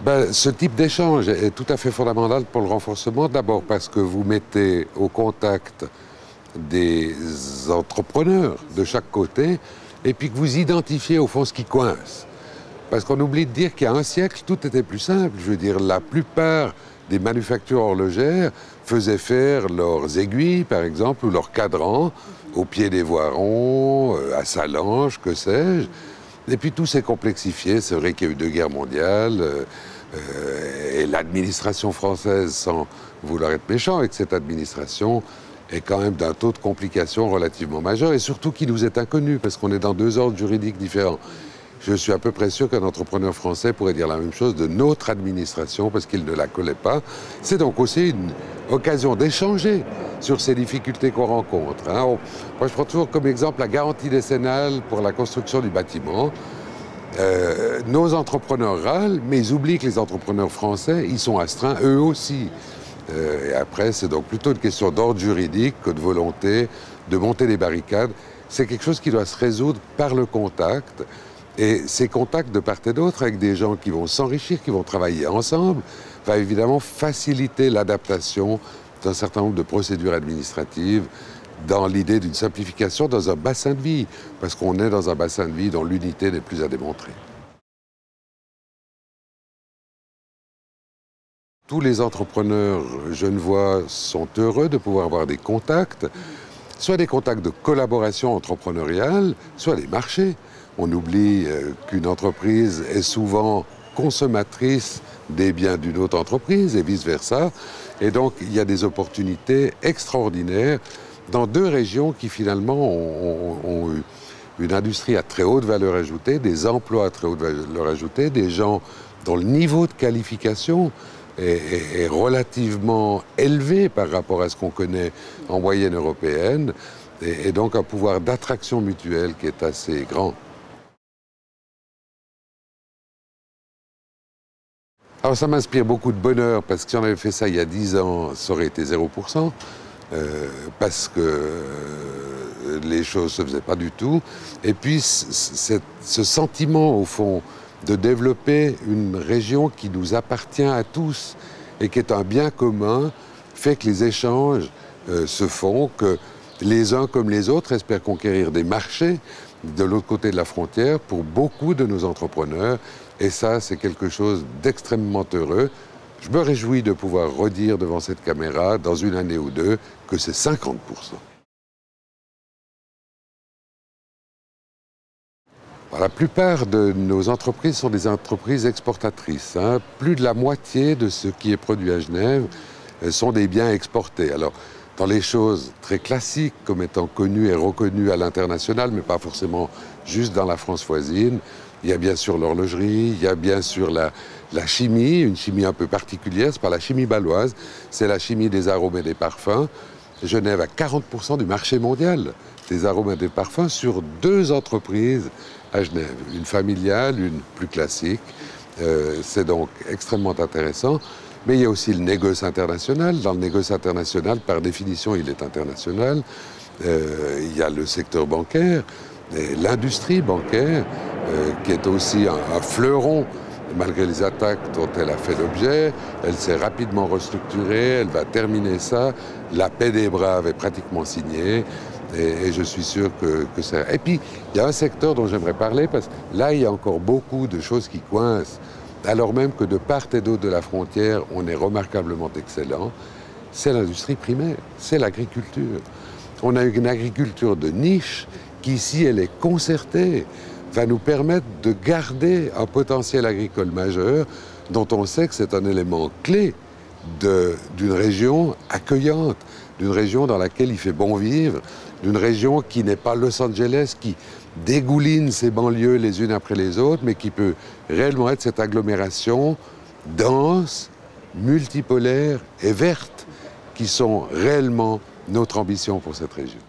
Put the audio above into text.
Ce type d'échange est tout à fait fondamental pour le renforcement. D'abord parce que vous mettez au contact des entrepreneurs de chaque côté et puis que vous identifiez au fond ce qui coince. Parce qu'on oublie de dire qu'il y a un siècle, tout était plus simple. Je veux dire, la plupart des manufactures horlogères faisaient faire leurs aiguilles, par exemple, ou leurs cadrans au pied des Voirons, à Salange, que sais-je. Et puis tout s'est complexifié. C'est vrai qu'il y a eu 2 guerres mondiales et l'administration française, sans vouloir être méchant avec cette administration, est quand même d'un taux de complication relativement majeur et surtout qui nous est inconnu parce qu'on est dans 2 ordres juridiques différents. Je suis à peu près sûr qu'un entrepreneur français pourrait dire la même chose de notre administration parce qu'il ne la connaît pas. C'est donc aussi une occasion d'échanger sur ces difficultés qu'on rencontre. Moi, je prends toujours comme exemple la garantie décennale pour la construction du bâtiment. Nos entrepreneurs râlent, mais ils oublient que les entrepreneurs français, ils sont astreints eux aussi. Et après, c'est donc plutôt une question d'ordre juridique que de volonté de monter des barricades. C'est quelque chose qui doit se résoudre par le contact. Et ces contacts de part et d'autre avec des gens qui vont s'enrichir, qui vont travailler ensemble, va évidemment faciliter l'adaptation d'un certain nombre de procédures administratives dans l'idée d'une simplification dans un bassin de vie, parce qu'on est dans un bassin de vie dont l'unité n'est plus à démontrer. Tous les entrepreneurs genevois sont heureux de pouvoir avoir des contacts, soit des contacts de collaboration entrepreneuriale, soit des marchés. On oublie qu'une entreprise est souvent consommatrice des biens d'une autre entreprise et vice-versa. Et donc, il y a des opportunités extraordinaires dans 2 régions qui, finalement, ont eu une industrie à très haute valeur ajoutée, des emplois à très haute valeur ajoutée, des gens dont le niveau de qualification est relativement élevé par rapport à ce qu'on connaît en moyenne européenne, et donc un pouvoir d'attraction mutuelle qui est assez grand. Alors ça m'inspire beaucoup de bonheur, parce que si on avait fait ça il y a 10 ans, ça aurait été 0%, parce que les choses ne se faisaient pas du tout. Et puis ce sentiment, au fond, de développer une région qui nous appartient à tous et qui est un bien commun, fait que les échanges se font, que les uns comme les autres espèrent conquérir des marchés de l'autre côté de la frontière pour beaucoup de nos entrepreneurs. Et ça, c'est quelque chose d'extrêmement heureux. Je me réjouis de pouvoir redire devant cette caméra, dans une année ou 2, que c'est 50%. La plupart de nos entreprises sont des entreprises exportatrices. Plus de la moitié de ce qui est produit à Genève sont des biens exportés. Alors, dans les choses très classiques, comme étant connues et reconnues à l'international, mais pas forcément juste dans la France voisine, il y a bien sûr l'horlogerie, il y a bien sûr la chimie, une chimie un peu particulière, c'est pas la chimie bâloise, c'est la chimie des arômes et des parfums. Genève a 40% du marché mondial des arômes et des parfums sur 2 entreprises à Genève, une familiale, une plus classique. C'est donc extrêmement intéressant. Mais il y a aussi le négoce international. Dans le négoce international, par définition, il est international. Il y a le secteur bancaire, l'industrie bancaire, qui est aussi un fleuron, malgré les attaques dont elle a fait l'objet. Elle s'est rapidement restructurée, elle va terminer ça. La paix des braves est pratiquement signée. Et je suis sûr que ça... Et puis, il y a un secteur dont j'aimerais parler, parce que là, il y a encore beaucoup de choses qui coincent, alors même que de part et d'autre de la frontière, on est remarquablement excellent. C'est l'industrie primaire, c'est l'agriculture. On a une agriculture de niche qui, si elle est concertée, va nous permettre de garder un potentiel agricole majeur dont on sait que c'est un élément clé d'une région accueillante, d'une région dans laquelle il fait bon vivre, d'une région qui n'est pas Los Angeles, qui dégouline ses banlieues les unes après les autres, mais qui peut réellement être cette agglomération dense, multipolaire et verte, qui sont réellement notre ambition pour cette région.